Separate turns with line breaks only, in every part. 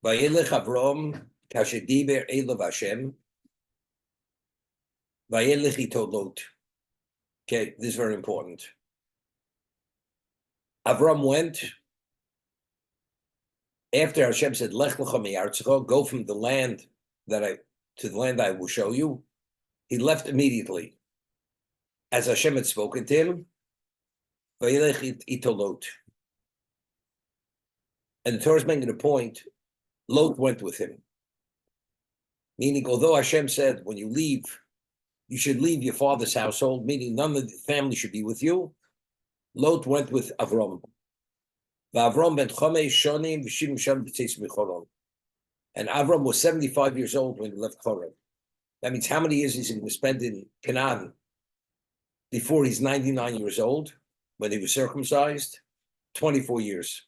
Vayelech Avram kashediber elav Hashem. Vayelech itolot. Okay, this is very important. Avram went after Hashem said, Lech Lecha mi'artzecha, go from the land to the land I will show you. He left immediately. As Hashem had spoken to him, Vayelech itolot. And the Torah is making a point, Lot went with him. Meaning, although Hashem said, when you leave, you should leave your father's household, meaning none of the family should be with you, Lot went with Avram. And Avram was 75 years old when he left Choron. That means how many years he's going to spend in Canaan before he's 99 years old, when he was circumcised? 24 years.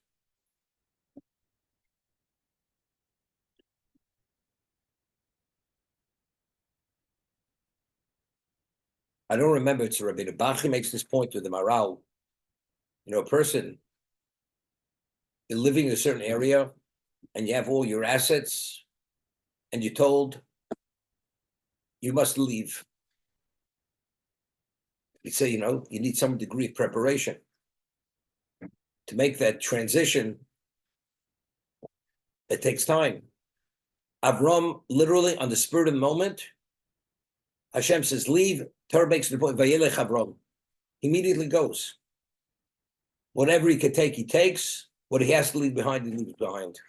I don't remember, it's Rabbi Bachi makes this point to the Maral. You know, a person is living in a certain area and you have all your assets and you're told you must leave. You say, you know, you need some degree of preparation to make that transition. It takes time. Avram, literally on the spur of the moment, Hashem says, leave. Torah makes the point, Vayelech Avram. He immediately goes. Whatever he could take, he takes. What he has to leave behind, he leaves behind.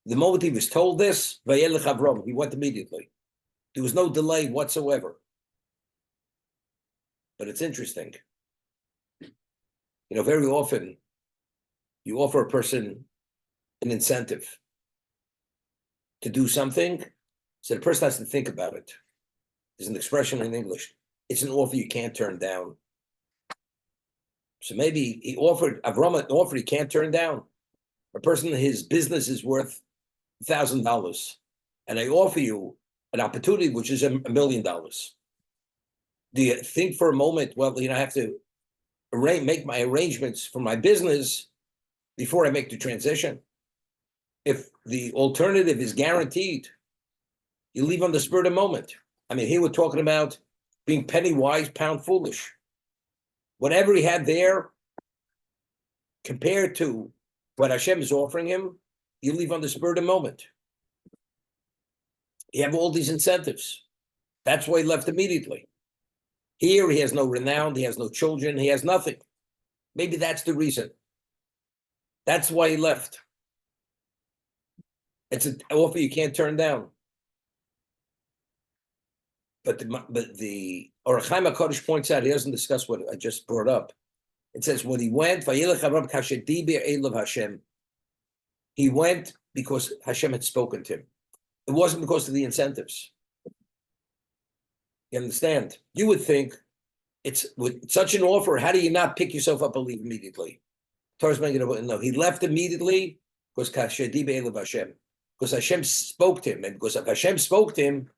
The moment he was told this, Vayelech Avram, he went immediately. There was no delay whatsoever. But it's interesting. You know, very often, you offer a person an incentive to do something, so the person has to think about it. There's an expression in English. It's an offer you can't turn down. So maybe he offered, Avram an offer he can't turn down. A person, his business is worth $1,000. And I offer you an opportunity which is $1 million. Do you think for a moment, well, you know, I have to make my arrangements for my business before I make the transition? If the alternative is guaranteed, you leave on the spur of the moment. I mean, here we're talking about being penny wise, pound foolish. Whatever he had there, compared to what Hashem is offering him, you leave on the spur of the moment. You have all these incentives. That's why he left immediately. Here, he has no renown, he has no children, he has nothing. Maybe that's the reason. That's why he left. It's an offer you can't turn down. But the Orach Chaim HaKadosh points out, he doesn't discuss what I just brought up. It says, when he went, Vayelech Avram kashediber elav Hashem, he went because Hashem had spoken to him. It wasn't because of the incentives. You understand? You would think, it's with such an offer, how do you not pick yourself up and leave immediately? Torah's making it, no, he left immediately because kashediber elav Hashem. Because Hashem spoke to him, and because if Hashem spoke to him,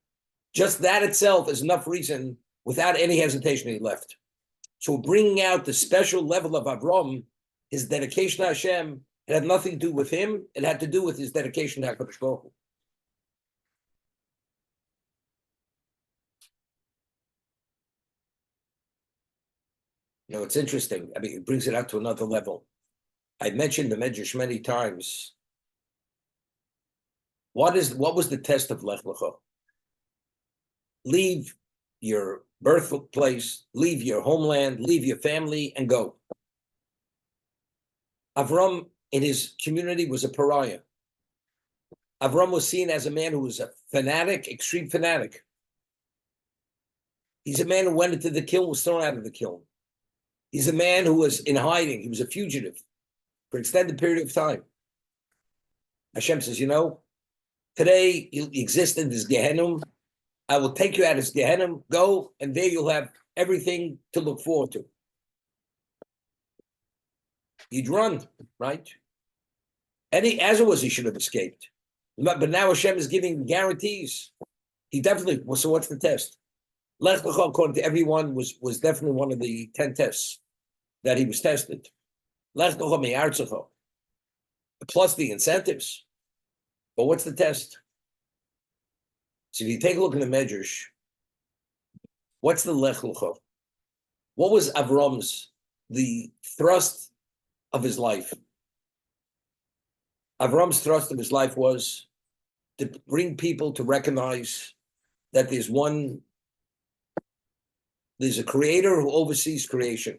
just that itself is enough reason, without any hesitation, he left. So bringing out the special level of Avram, his dedication to Hashem, it had nothing to do with him. It had to do with his dedication to HaKadosh Baruch Hu. You know, it's interesting. I mean, it brings it out to another level. I mentioned the Medrash many times. What was the test of Lech Lecha? Leave your birthplace, leave your homeland, leave your family, and go. Avram, in his community, was a pariah. Avram was seen as a man who was a fanatic, extreme fanatic. He's a man who went into the kiln, was thrown out of the kiln. He's a man who was in hiding. He was a fugitive for an extended period of time. Hashem says, you know, today you exist in this Gehenna. I will take you out of this Gehenna, go, and there you'll have everything to look forward to. He'd run, right? And as it was, he should have escaped. But now Hashem is giving guarantees. He definitely, well, so what's the test? Lech Lecha, according to everyone, was definitely one of the 10 tests that he was tested. Lech Lecha mi'artzecha, plus the incentives. But what's the test? So if you take a look in the Medrash, what's the Lech Lecha? What was Avram's, the thrust of his life? Avram's thrust of his life was to bring people to recognize that there's a creator who oversees creation.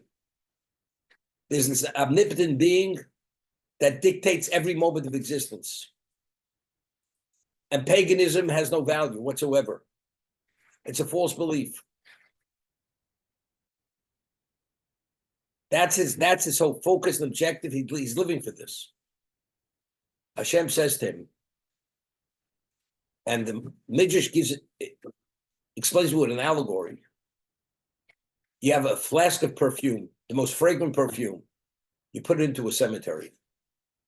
There's this omnipotent being that dictates every moment of existence. And paganism has no value whatsoever. It's a false belief. That's his whole focus and objective. He's living for this. Hashem says to him, and the Midrash explains it with an allegory. You have a flask of perfume, the most fragrant perfume. You put it into a cemetery.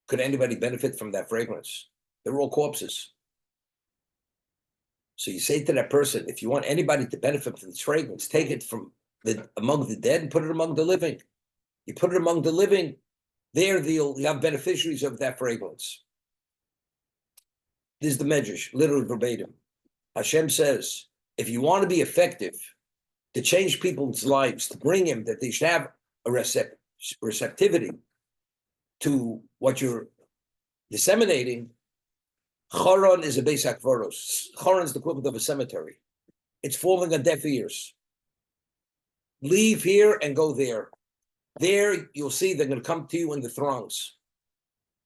Could anybody benefit from that fragrance? They're all corpses. So you say to that person, if you want anybody to benefit from this fragrance, take it from among the dead and put it among the living. You put it among the living, there you'll have beneficiaries of that fragrance. This is the Medrash, literally verbatim. Hashem says, if you want to be effective, to change people's lives, to bring them, that they should have a receptivity to what you're disseminating, Choron is a Beis HaKvaros. Choron is the equivalent of a cemetery. It's falling on deaf ears. Leave here and go there. There, you'll see they're going to come to you in the throngs.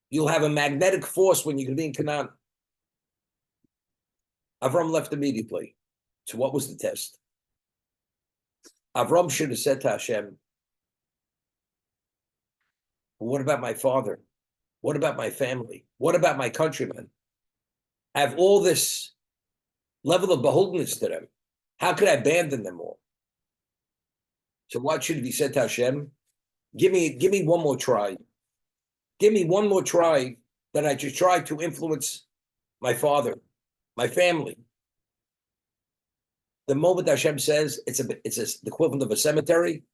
You'll have a magnetic force when you're going to be in Canaan. Avram left immediately. So what was the test? Avram should have said to Hashem, what about my father? What about my family? What about my countrymen? I have all this level of beholdenness to them. How could I abandon them all? So what should be said to Hashem? Give me one more try. Give me one more try that I just try to influence my father, my family. The moment Hashem says the equivalent of a cemetery,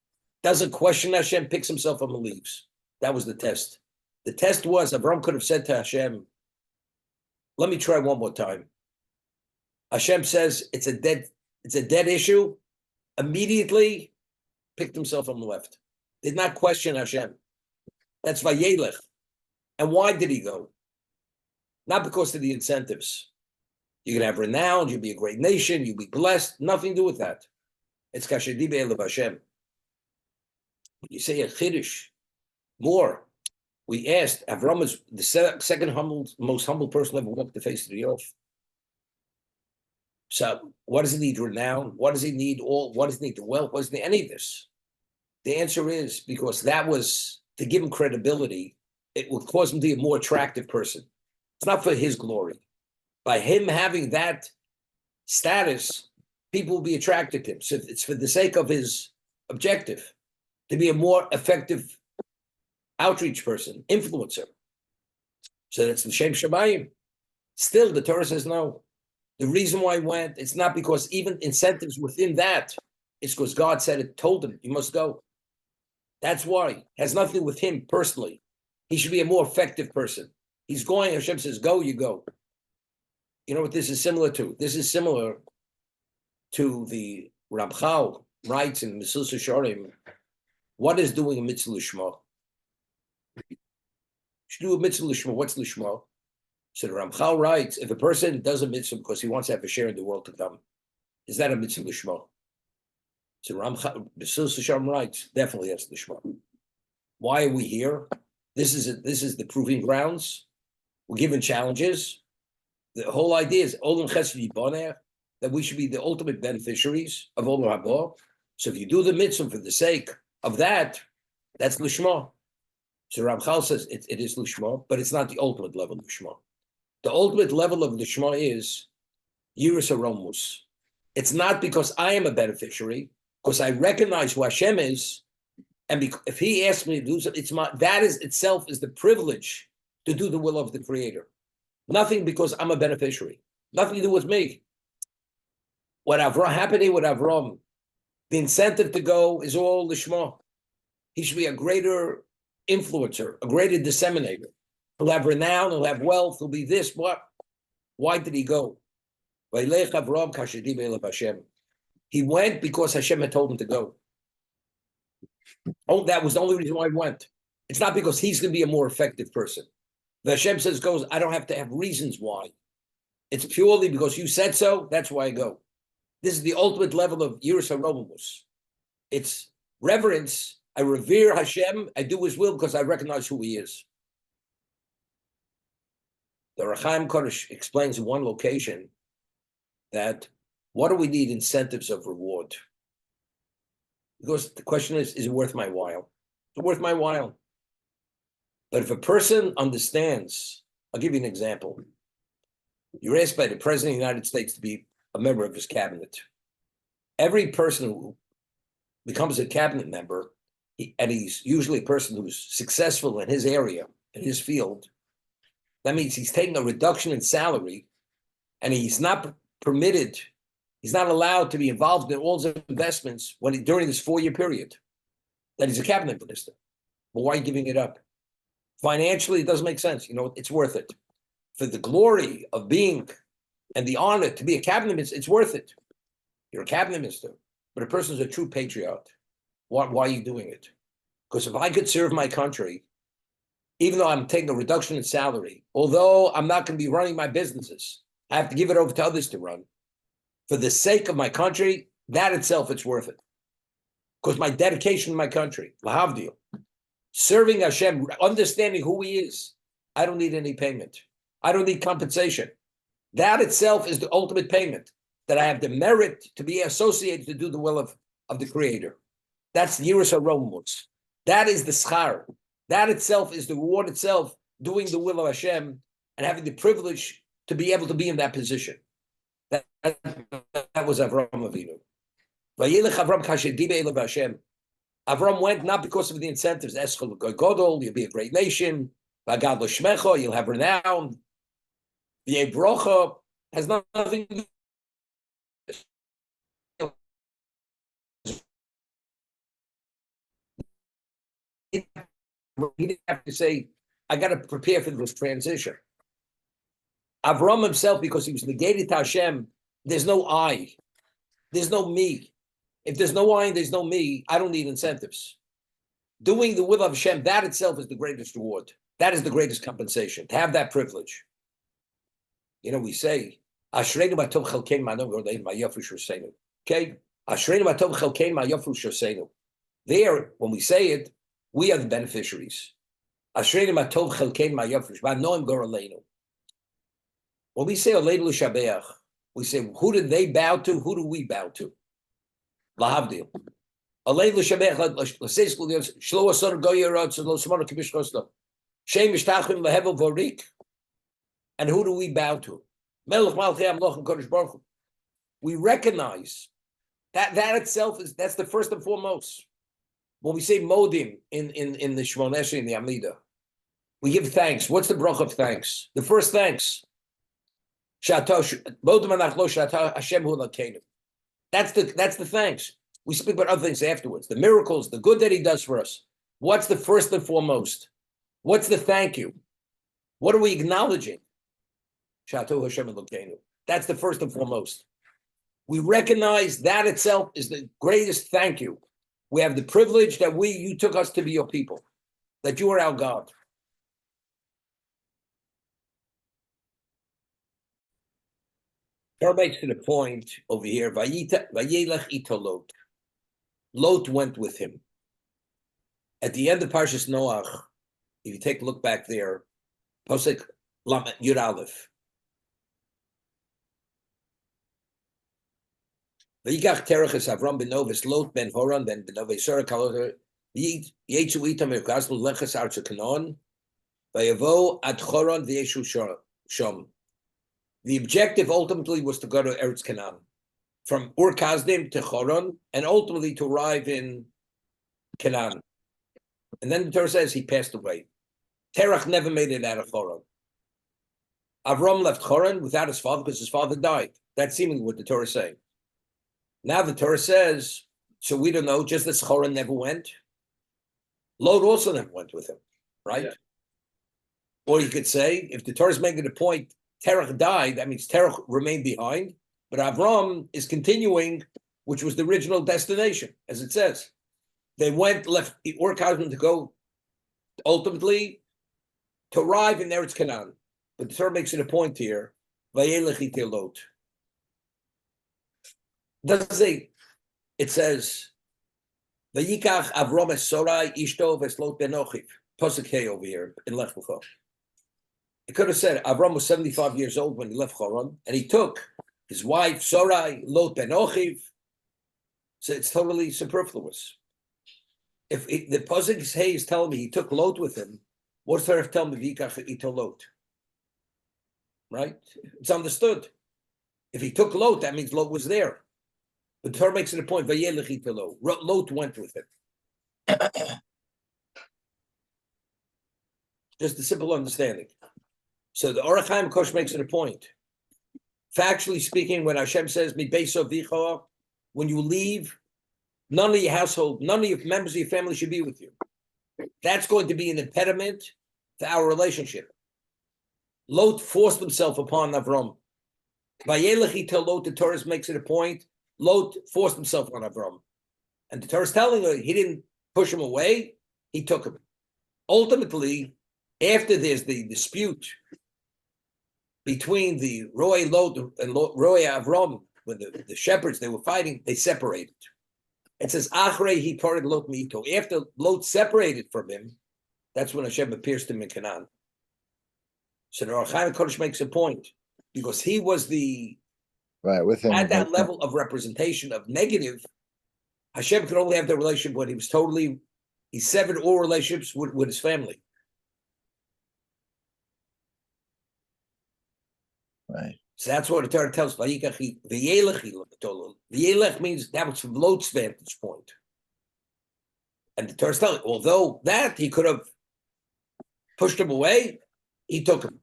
doesn't question Hashem, picks himself up and leaves. That was the test. The test was Avram could have said to Hashem, let me try one more time. Hashem says it's a dead issue. Immediately picked himself up and left. Did not question Hashem. That's Vayelech. And why did he go? Not because of the incentives. You're going to have renown, you'll be a great nation, you'll be blessed. Nothing to do with that. It's Kashedi Be'elev Hashem. You say a Chiddush, more. We asked, Avram is the second most humble person ever walked the face of the earth. So what does he need? Renown? What does he need? What does he need? The wealth? What does he need? Any of this? The answer is because that was to give him credibility. It would cause him to be a more attractive person. It's not for his glory. By him having that status, people will be attracted to him. So it's for the sake of his objective, to be a more effective outreach person, influencer. So that's the Shem Shamayim. Still, the Torah says no. The reason why he went, it's not because even incentives within that, it's because God said it, told him, you must go. That's why. It has nothing to do with him personally. He should be a more effective person. He's going, Hashem says, go, you go. You know what this is similar to? This is similar to the Ramchal writes in Mesillas Yesharim, what is doing a mitzvah lishma? Should do a mitzvah lishma. What's lishma? So the Ramchal writes, if a person does a mitzvah because he wants to have a share in the world to come, is that a mitzvah lishma? So Ramchal, Mesillas Yesharim writes, definitely that's lishma. Why are we here? This is the proving grounds. We're given challenges. The whole idea is Olam Chesed Yiboneh, that we should be the ultimate beneficiaries of Olam Haba. So if you do the mitzvah for the sake of that, that's lishma. So Ramchal says it is lishma, but it's not the ultimate level of lishma. The ultimate level of lishma is yiras haromus. It's not because I am a beneficiary, because I recognize who Hashem is, and if He asks me to do something, that is itself is the privilege to do the will of the Creator. Nothing because I'm a beneficiary. Nothing to do with me. What happening with Avram, the incentive to go is all lishma. He should be a greater influencer, a greater disseminator. He'll have renown, he'll have wealth, he'll be this, what? Why did he go? Lech Avram kasher diber elav Hashem. He went because Hashem had told him to go. Oh, that was the only reason why he went. It's not because he's going to be a more effective person. The Hashem says goes, I don't have to have reasons why. It's purely because you said so, that's why I go. This is the ultimate level of Yiras HaRomamus. It's reverence. I revere Hashem. I do his will because I recognize who he is. The Rechaim Kodesh explains in one location that what do we need incentives of reward? Because the question is it worth my while? Is it worth my while? But if a person understands, I'll give you an example. You're asked by the President of the United States to be a member of his cabinet. Every person who becomes a cabinet member, and he's usually a person who's successful in his area, in his field, that means he's taking a reduction in salary, and he's not permitted, he's not allowed to be involved in all his investments during this 4-year period that he's a cabinet minister. But why are you giving it up? Financially, it doesn't make sense. You know, it's worth it. For the glory of being and the honor to be a cabinet minister, it's worth it. You're a cabinet minister, but a person's a true patriot. Why are you doing it? Because if I could serve my country, even though I'm taking a reduction in salary, although I'm not going to be running my businesses, I have to give it over to others to run. For the sake of my country, that itself, it's worth it. Because my dedication to my country, lahavdil, serving Hashem, understanding who he is, I don't need any payment. I don't need compensation. That itself is the ultimate payment, that I have the merit to be associated to do the will of the Creator. That's the Yiras HaRomamus. That is the schar. That itself is the reward itself, doing the will of Hashem and having the privilege to be able to be in that position. That was Avram Avinu. Vayelech Avram kasher diber elav Hashem. Avram went not because of the incentives. Eschol Godol, you'll be a great nation. Vagad l'shmecha, you'll have renown. The brocha has nothing to do. He didn't have to say, I got to prepare for this transition. Avram himself, because he was negated to Hashem, there's no I. There's no me. If there's no I and there's no me, I don't need incentives. Doing the will of Hashem, that itself is the greatest reward. That is the greatest compensation, to have that privilege. You know, we say, Ashreinu matov chelkein ma'yafru shosenu. Okay? Ashreinu matov chelkein ma'yafru shosenu. There, when we say it, we are the beneficiaries. Ashreinu matov chelkein ma'yafru shosenu. Goraleinu. When we say Aleinu l'shabeach, we say, who did they bow to? Who do we bow to? Lahavdil. Aleinu l'shabeach l'seiskel shlo asor goyerot lo smar kibish koslo. Shem mishtachim lehevel vorik. And who do we bow to? Melech Malchei Amloch and Kodesh Baruch Hu. We recognize that itself that's the first and foremost. When we say modim in the Shemon Esrei in the Amida, we give thanks. What's the bracha of thanks? The first thanks. That's the thanks. We speak about other things afterwards. The miracles, the good that he does for us. What's the first and foremost? What's the thank you? What are we acknowledging? That's the first and foremost. We recognize that itself is the greatest thank you. We have the privilege that you took us to be your people, that you are our God. Torah makes to the point over here, Vayelech ito Lot. Lot went with him. At the end of Parshas Noach, if you take a look back there, Posek Yud Aleph. Vayikach tereches Avram ben Novis Lot ben Horan ben Benove Sarah Kaloter Yetzu itam erkaslu leches arzu Kanon Vayavo ad Choron v'yeshu Shom. The objective ultimately was to go to Eretz Canaan, from Ur Kasdim to Choron, and ultimately to arrive in Canaan. And then the Torah says he passed away. Terach never made it out of Choron. Avram left Choron without his father because his father died. That's seemingly what the Torah is saying. Now the Torah says, so we don't know, just as Choron never went, Lot also never went with him, right? Yeah. Or you could say, if the Torah is making a point Terach died, that means Terach remained behind, but Avram is continuing, which was the original destination, as it says. They left Ur Kasdim to go ultimately to arrive in Eretz Canaan. But the Torah makes it a point here. Vayelech doesn't say, it says, Vayikach Avram es Sorai Ishto Veslot Ben Ochiv. Pasuk Hey over here in Lech Lecha. It could have said Avram was 75 years old when he left Choron, and he took his wife Sorai, Lot Ben Ochiv. So it's totally superfluous. If the Pasuk Hey is telling me he took Lot with him, what's there to tell me Vayikach Ito Lot? Right? It's understood. If he took Lot, that means Lot was there. But the Torah makes it a point. Vayelech ito Lot. Lot went with him. Just a simple understanding. So the Orach Chaim Kosh makes it a point. Factually speaking, when Hashem says "Mi beiso vicha," when you leave, none of your household, none of your members of your family should be with you. That's going to be an impediment to our relationship. Lot forced himself upon Avram. Vayelech ito Lot, the Torah makes it a point. Lot forced himself on Avram. And the Torah is telling her he didn't push him away, he took him. Ultimately, after there's the dispute between the Roy Lot and Roy Avram, when the shepherds, they were fighting, they separated. It says, Achrei he parted Lot mito. After Lot separated from him, that's when Hashem appears to him in Canaan. So the Orach Chaim Kodesh makes a point, because he was
with him
at that level of representation of negative. Hashem could only have the relationship when he severed all relationships with his family.
Right.
So that's what the Torah tells. Vayelech means that was from Lot's vantage point. And the Torah is telling, although that he could have pushed him away, he took him.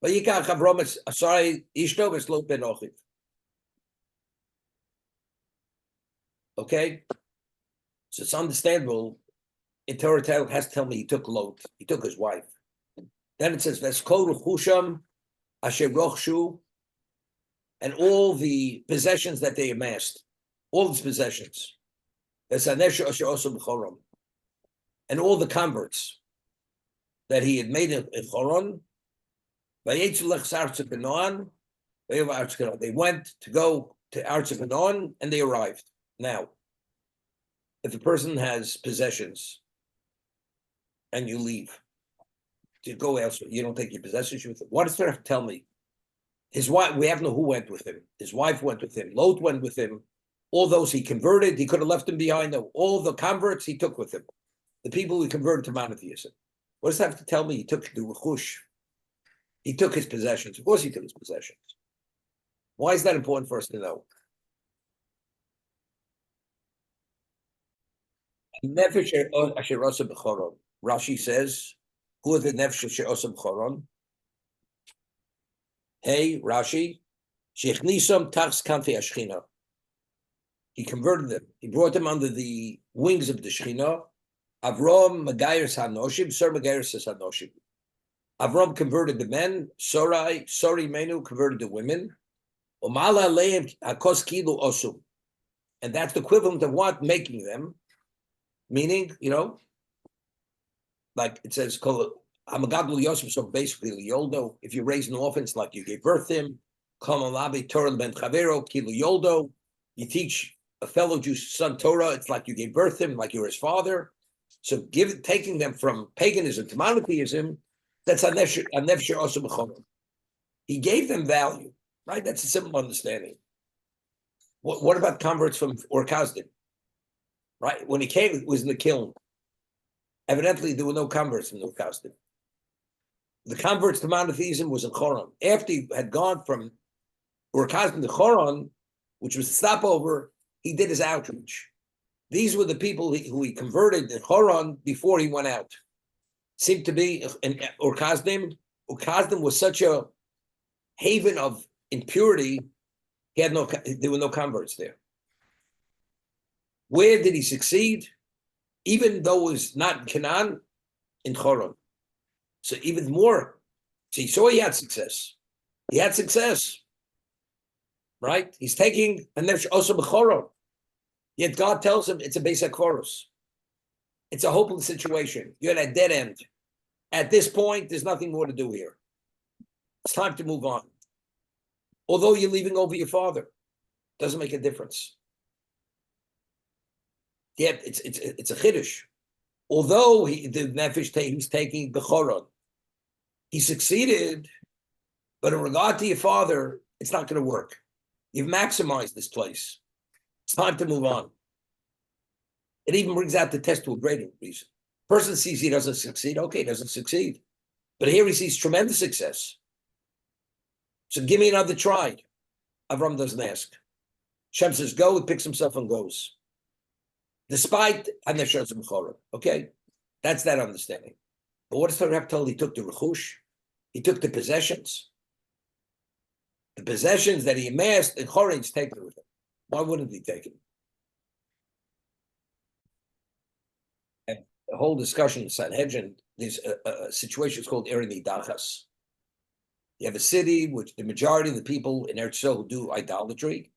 Vayikach Avram es Sarai Ishto Veslot Ben Ochiv. Okay? So it's understandable. In Torah has to tell me he took Lot. He took his wife. Then it says, Veskol Chusham Asher Rochshu, and all the possessions that they amassed, all his possessions. And all the converts that he had made in Choron. They went to go to Arz Canaan, and they arrived. Now, if a person has possessions and you leave to go elsewhere, you don't take your possessions with him. What does there have to tell me? His wife, we have no who went with him. His wife went with him. Lot went with him. All those he converted, he could have left them behind. All the converts he took with him. The people he converted to monotheism. What does that have to tell me? He took the rechush. He took his possessions. Of course he took his possessions. Why is that important for us to know? Rashi says, who are the nefesh she'osa b'choron? Hey, Rashi, shechnisam tachs kanfi hashchina. He converted them. He brought them under the wings of the Shechina. Avram Magayers Hanoshim, Sor Magayers Hanoshim. Avram converted the men. Sori Menu converted the women. Omala Leim Hakos Kilu Osum. And that's the equivalent of what? Making them. Meaning, like it says, Hamagadol Yosef, so basically, Yoldo, if you raise an orphan, it's like you gave birth to him. Kamalabi Torah ben Chavero, Kilu Yoldo. You teach a fellow Jew's son Torah, it's like you gave birth to him, like you're his father. So taking them from paganism to monotheism, that's a nefesh also b'choron. He gave them value, right? That's a simple understanding. What about converts from Ur Kasdim? Right? When he came, it was in the kiln. Evidently, there were no converts from Ur Kasdim. The converts to monotheism was in Choron. After he had gone from Ur Kasdim to Choron, which was a stopover, he did his outreach. These were the people who he converted in Choron before he went out. Seemed to be in Ur Kasdim. Ur Kasdim was such a haven of impurity. There were no converts there. Where did he succeed? Even though it was not in Canaan, in Choron. So even more. So he saw he had success. He had success. Right? He's taking, and there's also Bechoro. Yet God tells him it's a basic chorus. It's a hopeless situation. You're at a dead end. At this point, there's nothing more to do here. It's time to move on. Although you're leaving over your father, doesn't make a difference. Yet it's a chiddush. Although the nefesh he's taking Bechoron, he succeeded, but in regard to your father, it's not going to work. You've maximized this place. It's time to move on. It even brings out the test to a greater reason. Person sees he doesn't succeed. Okay, he doesn't succeed. But here he sees tremendous success. So give me another try. Avram doesn't ask. Shem says, go, he picks himself and goes. Despite Haneshazim Chorah. Okay? That's that understanding. But what does Torah have told? He took the rechush, he took the possessions. The possessions that he amassed in Chorah, he's taken with him. Why wouldn't he take it? And the whole discussion in Sanhedrin, there's a situation called Erini Dachas. You have a city which the majority of the people in Eretz Yisrael do idolatry.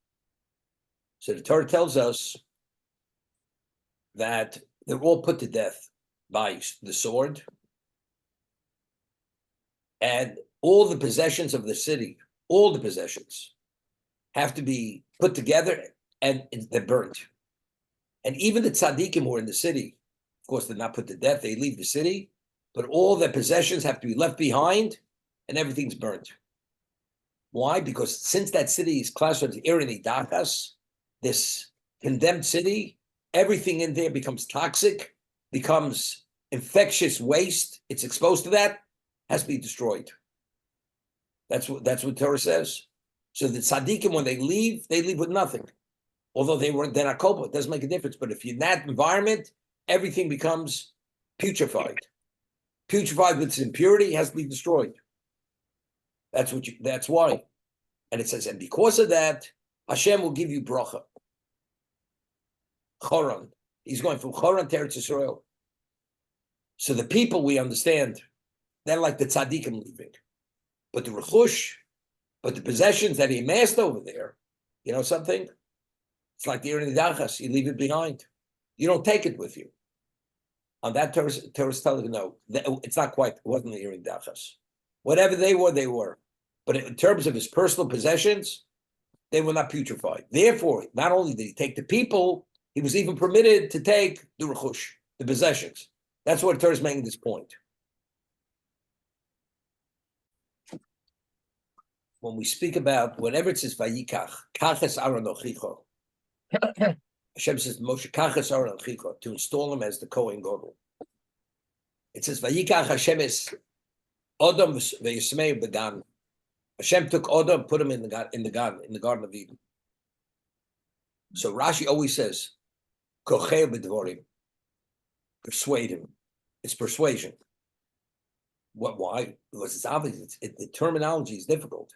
So the Torah tells us that they're all put to death by the sword. And all the possessions of the city, all the possessions, have to be put together and they're burnt. And even the tzaddikim who are in the city, of course, they're not put to death, they leave the city, but all their possessions have to be left behind and everything's burnt. Why? Because since that city is classified as Irani Dachas, this condemned city, everything in there becomes toxic, becomes infectious waste. It's exposed to that, has to be destroyed. That's what Torah says. So the tzaddikim, when they leave with nothing. Although they're not culpable, it doesn't make a difference. But if you're in that environment, everything becomes putrefied. Putrefied with its impurity, has to be destroyed. That's why. And it says, and because of that, Hashem will give you bracha. Choron. He's going from Choron to Eretz Yisrael. So the people, we understand, they're like the tzaddikim leaving. But the rechush, but the possessions that he amassed over there, you know something? It's like the Irani Dachas, you leave it behind. You don't take it with you. On that, Torah's telling you, no, it's not quite, it wasn't the Irani Dachas. Whatever they were, they were. But in terms of his personal possessions, they were not putrefied. Therefore, not only did he take the people, he was even permitted to take the rechush, the possessions. That's what Torah is making this point. When we speak about, whenever it says Vayikach, Kaches Aaron Ochicho, Hashem says Moshe Kaches Aaron Ochicho, to install him as the Kohen Gadol. It says Vayikach Hashem is Odom v'Yismei Began. Hashem took Odom, put him in the Garden of Eden. So Rashi always says, Kochei b'dvorim, persuade him. It's persuasion. Why? Because it's obvious. The terminology is difficult.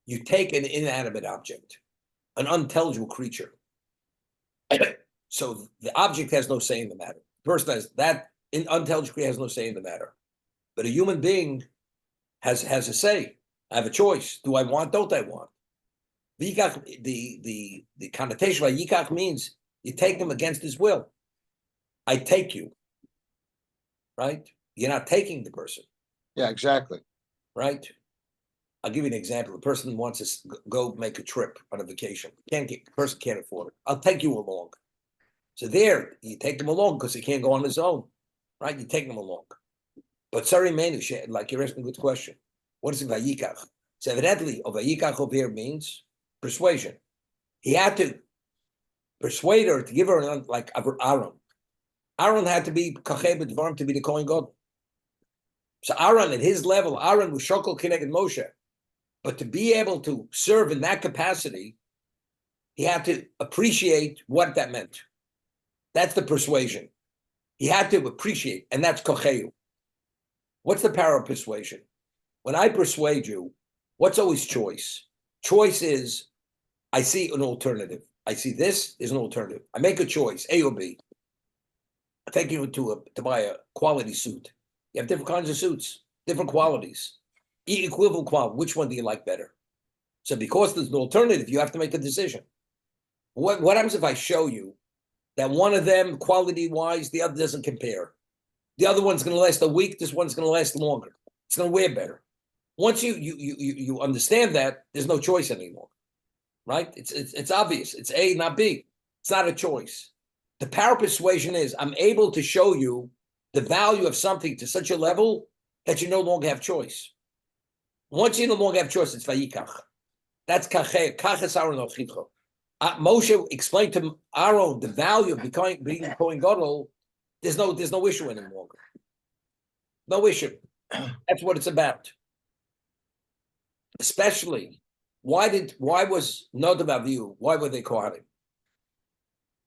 You take an inanimate object, an unintelligible creature. So the object has no say in the matter. The person has that unintelligible creature has no say in the matter. But a human being has a say. I have a choice. Do I want? Don't I want? The connotation of yikach means you take him against his will. I take you. Right? You're not taking the person.
Yeah, exactly.
Right? I'll give you an example. A person wants to go make a trip on a vacation. The person can't afford it. I'll take you along. So there, you take them along because he can't go on his own. Right? You take them along. But sorry, Manu, like you're asking a good question. What is vayikach? So evidently, vayikach over here means persuasion. He had to persuade her to give her like Aaron. Aaron had to be kachei b'dvarim to be the Kohen Gadol. So Aaron, at his level, Aaron was shokol kineged Moshe. But to be able to serve in that capacity, he had to appreciate what that meant. That's the persuasion. He had to appreciate, and that's kocheu. What's the power of persuasion? When I persuade you, what's always choice? Choice is, I see an alternative. I see this is an alternative. I make a choice, A or B. I take you to buy a quality suit. You have different kinds of suits, different qualities. Equivalent quality. Which one do you like better? So because there's an alternative, you have to make a decision. What happens if I show you that one of them, quality-wise, the other doesn't compare? The other one's going to last a week. This one's going to last longer. It's going to wear better. Once you understand that, there's no choice anymore, right? It's obvious. It's A, not B. It's not a choice. The power of persuasion is I'm able to show you the value of something to such a level that you no longer have choice. Once you no longer have choice, it's vayikach. That's kacheh. Kaches Aaron ochicho. Moshe explained to Aaron the value of being a Kohen Gadol. There's no issue any longer. No issue. That's what it's about. Especially, why was Nadav Avihu? Why were they Kohanim?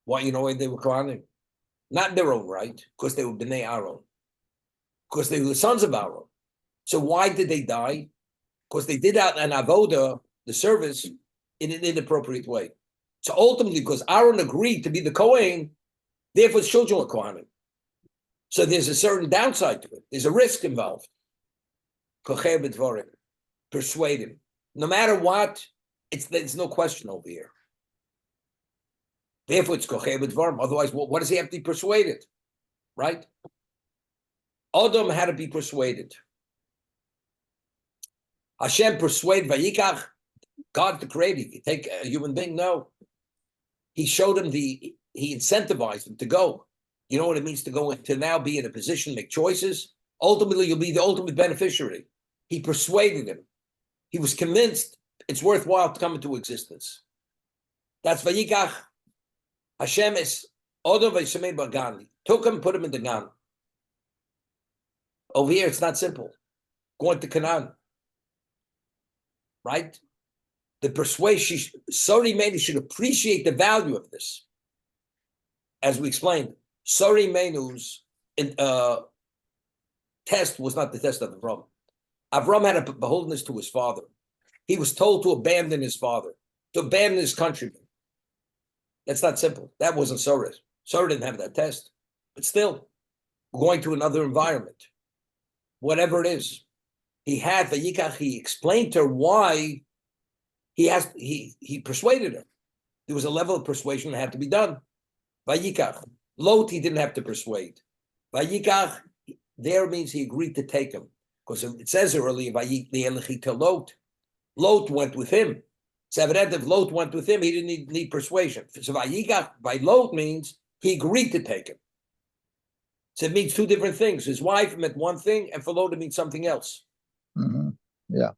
Why why they were Kohanim? Not in their own right, because they were Bnei Aaron. Because they were the sons of Aaron. So why did they die? Because they did out an avoda, the service, in an inappropriate way. So ultimately, because Aaron agreed to be the Kohen, therefore his children were Kohanim. So there's a certain downside to it. There's a risk involved. Kocher b'dvarim. Persuade him. No matter what, there's no question over here. Therefore, it's kocher b'dvarim. Otherwise, what does he have to be persuaded? Right? Adam had to be persuaded. Hashem persuade vayikach. God the creator. You take a human being? No. He showed him he incentivized him to go. You know what it means to go to now be in a position to make choices? Ultimately, you'll be the ultimate beneficiary. He persuaded him. He was convinced it's worthwhile to come into existence. That's vayikach. Hashem is Odom v'yishamei b'gan. Took him, put him in the gan. Over here, it's not simple. Going to Canaan. Right? The persuasion, Sori Menu should appreciate the value of this. As we explained, Sori Menu's test was not the test of Avram. Avram had a beholdenness to his father. He was told to abandon his father, to abandon his countrymen. That's not simple. That wasn't Sora. Sora didn't have that test. But still, going to another environment, whatever it is, he explained to her why he persuaded her. There was a level of persuasion that had to be done. Vayikach. Lot, he didn't have to persuade. Vayikach, there means he agreed to take him. Because it says earlier, Lot. Lot went with him. If Lot went with him, he didn't need persuasion. So Vayikach, by Lot means he agreed to take him. So it means two different things. His wife meant one thing, and for Lot it means something else.
Mm-hmm. Yeah.